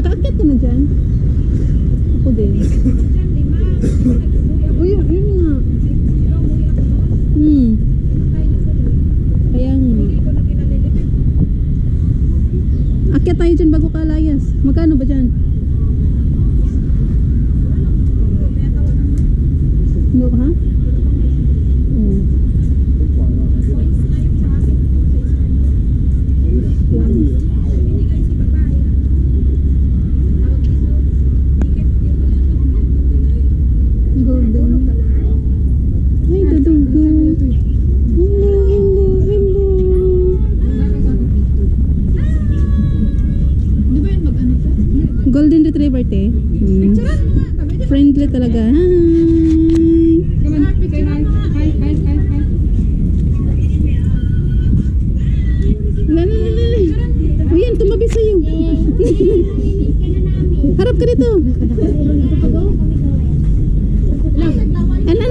Nakaakyat ka na dyan? Ako din. Uy, yun nga. Kaya nga. Akyat tayo dyan bago ka alayas. Magkano ba dyan? No, ha? Oo. Golden. Ay, dadugo. Hello, hello, hello. Di ba yan mag-ano to? Golden Retriever, te. Friendly talaga. Hi. Come on, say hi. Hi, hi, hi, hi. Lala. O yan, tumabi sa'yo. Harap ka dito. Ana.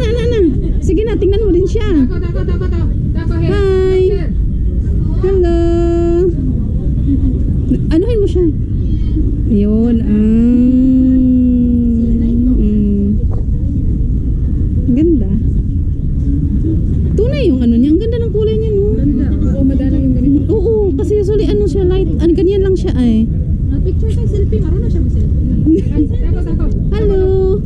Sige na, tingnan mo din siya. Dako, here. Hi. Hello. Anuhin mo siya. Ayun. Ganda. Tunay yung ano niya. Ang ganda ng kulay niya, no? Ganda. Oo, madalang yung ganito. Oo, kasi usually ano siya, light. Ganyan lang siya ay. Picture tayo, selfie. Marunong siya mag-selfie. Dako. Hello.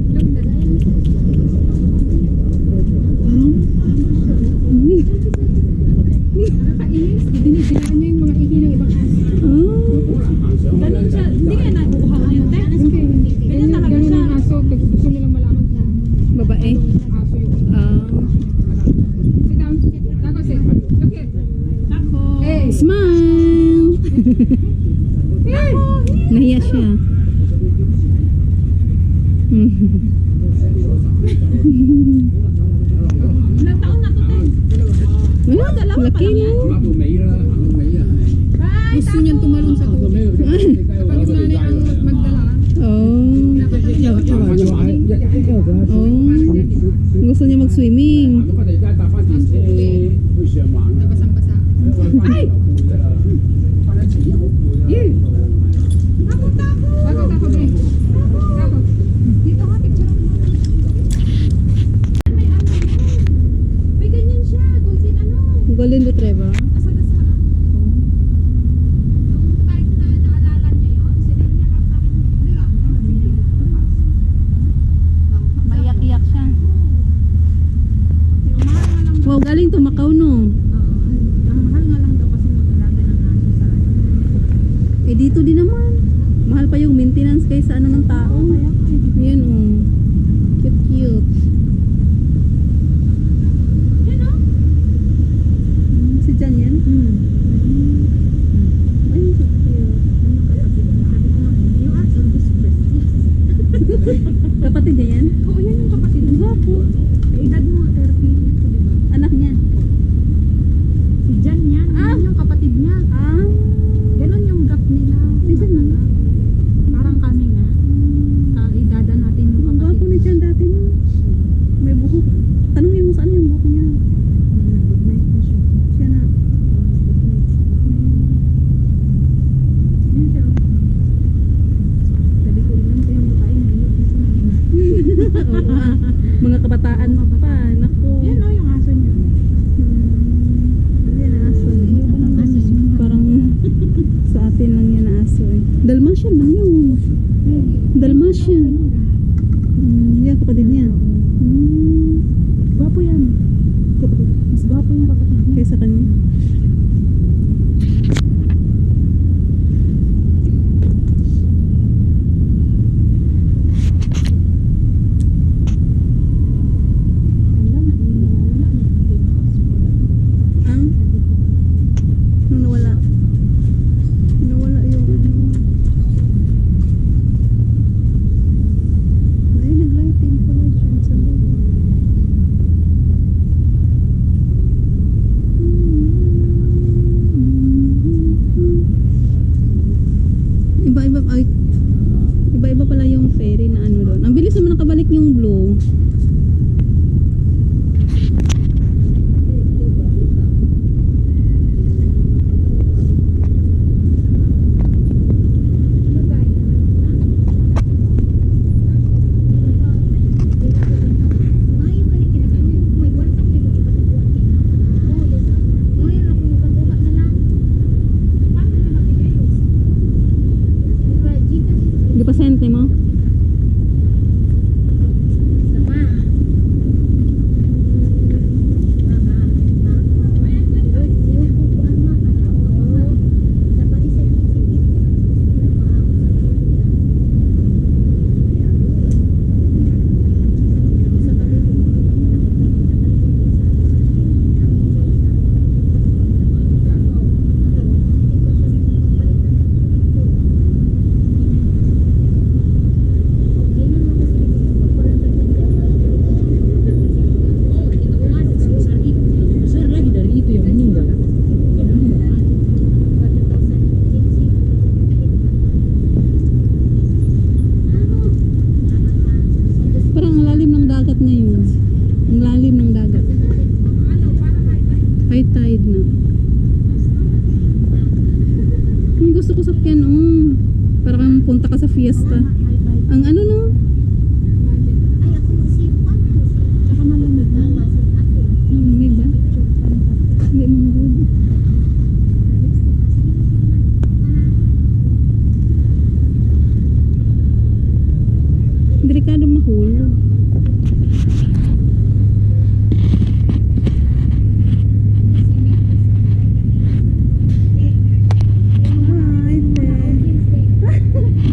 Nakakainis. Dinidilaan niya yung mga ihi ng ibang aso. Ganun siya. Hindi kaya nakukuha ko yun, te? Ganyan talaga siya. Ganyan yung aso. Gusto nilang malaman na Babae. aso yung sit down. Dako, sit. Look it. Dako. Hey. Smile. Nahiya siya. Ilang taon na to, te? Wala, laki mo. Gusto niyang tumalon sa tubig. Kapag sanay ang magdala. Oh. Gusto niya mag-swimming. Nabasang-basa. Ay! Dako, babe. Dako. Dito ka, picture mo. May ganyan siya. Golden ano. Golden Retriever. Asa-asa. Yung time na naalala niya yun, sila niya kakasabi ng Mayak-iyak siya. mahal nga lang. Wow, galing to Macau, no? Ang mahal nga lang daw kasi mag-alaga ng aso sa ano. Eh, dito din naman. Mahal pa yung maintenance kaysa ano ng tao. Yan, oh. Cute. Yan o. Si Jan yan? Ay, so cute. Yung aso, this prestige. Kapatid niya yan? Oo, yan yung kapatid. Ang gwapo. Edad mo 30 ito, di ba? Anak niya. Si Jan yan. Yan yung kapatid niya. Ganon yung gap nila. Isa na. Parang kami nga. Idada natin yung Ang kapatid. gwapo ni Jan dati, no? May buhok. Tanungin mo saan yung buhok niya. Good night po siya. Siya na. Yan siya. Sabi ko lang tayo makain. Oo nga. Mga kabataan pa. Naku. Yan o yung aso niya. Yan ang aso. Parang sa atin lang yan ang aso eh. Dalmatian lang yun. Dalmatian. Yan kapatid niya. Gwapo yan. Kapatid. Mas gwapo yung kapatid niya. Kaysa kanya. Ang? Nung nawala. Nawala yung ay, nag-lighting pala dyan sa loob. Iba-iba pala yung ferry na ano doon. Ang bilis naman nakabalik yung blue. pasyente mo? Besar lagi dari itu yang meninggal. Parang ang lalim ng dagat ngayon. Ang lalim ng dagat. High tide na. Gusto ko sakyan, oh. Parang punta ka sa fiesta. Ang ano, no? May ba? Hindi man good. Delikado mahulog. Hi, te.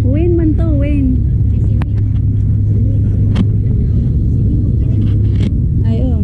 Win man to, Win. Ay, oh.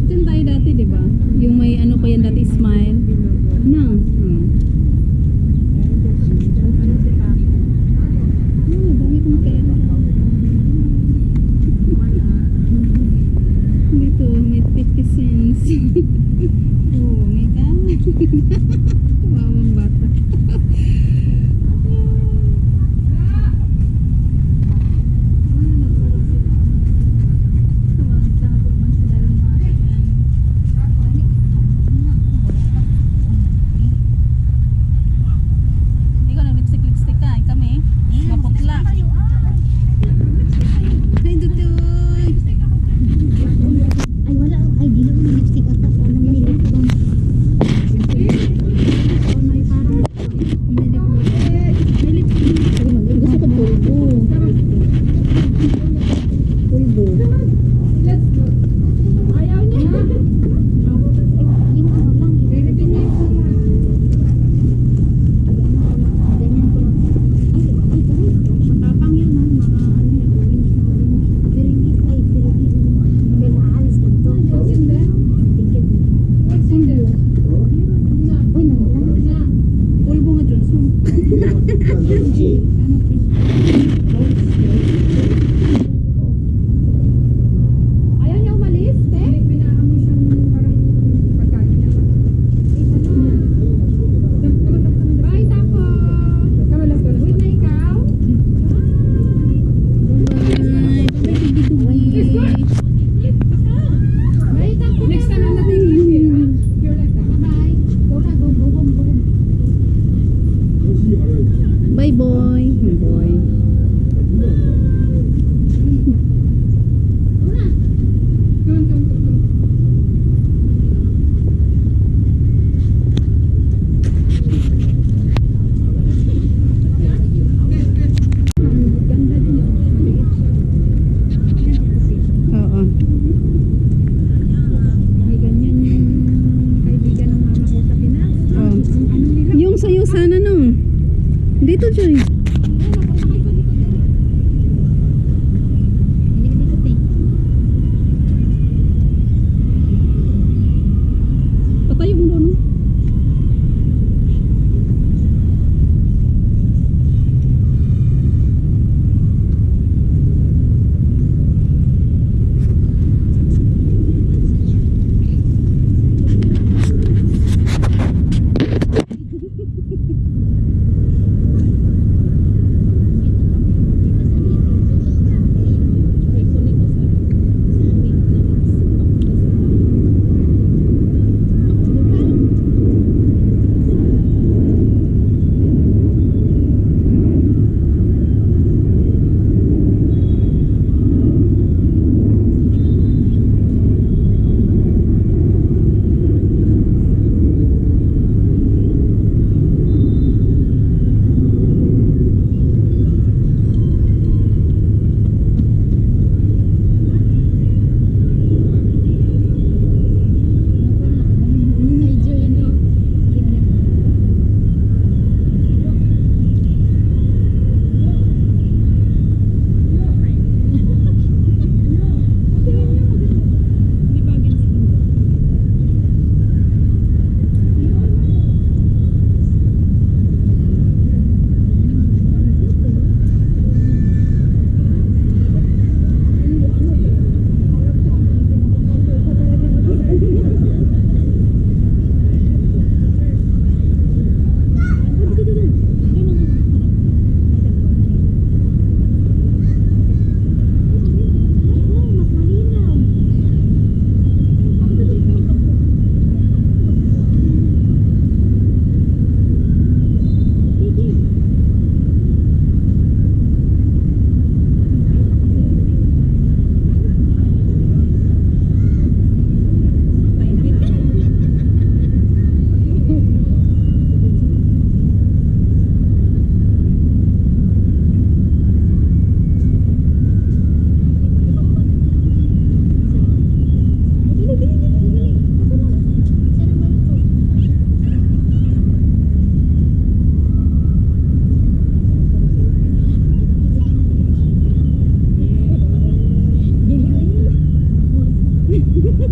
Diyan tayo dati, di ba? Yung may ano pa yan dati, smile. Na. Dami kong pera. Dito, may 50 cents. Oh, my God. Kawawang bata. Ikaw nag-lipstick ka, kami. Maputla. Ay, dutoy. Ay wala, ay di lang may lipstick ata ko na may lip balm. Oh, may parang May lip balm. May lip balm. gusto ko pulbo. Pulbo. Let's go. Ayaw niya. Yung ano lang, Ganyan ganyan ko lang. Ay, ganun. Matapang yun, ha? Mga ano yan, orange na orange. Pero hindi, ay, pero hindi. Pero naalis lang to. What's in there? Tingkit. What's in there? Na. Uy, nangutan. Na. Pulbo nga dyan, so. Ano, Ayaw niya umalis, te? Pinaamoy siyang parang pagkain niya. Bye, Taco! Come on, let's go. Wait na ikaw? Bye. Let's go! Bye, Taco! Next time I'm not taking you. You're like that. Bye. Go na, go, go home, go home. Bye, boy. Boy. Come on, come on, come on. Ganda din yun. Maliit siya. Oo. May ganyan yung kaibigan ng mama ko sa Pinas. Oh. Ang ano nila? Yung sa'yo sana, no? Dito, Joy. Hindi ka dito, te. Patayo mo doon, no? Ay,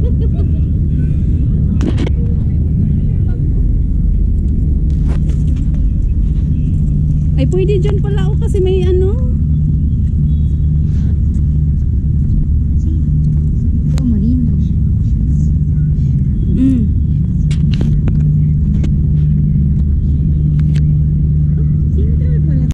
pwede dyan pala ako kasi may ano.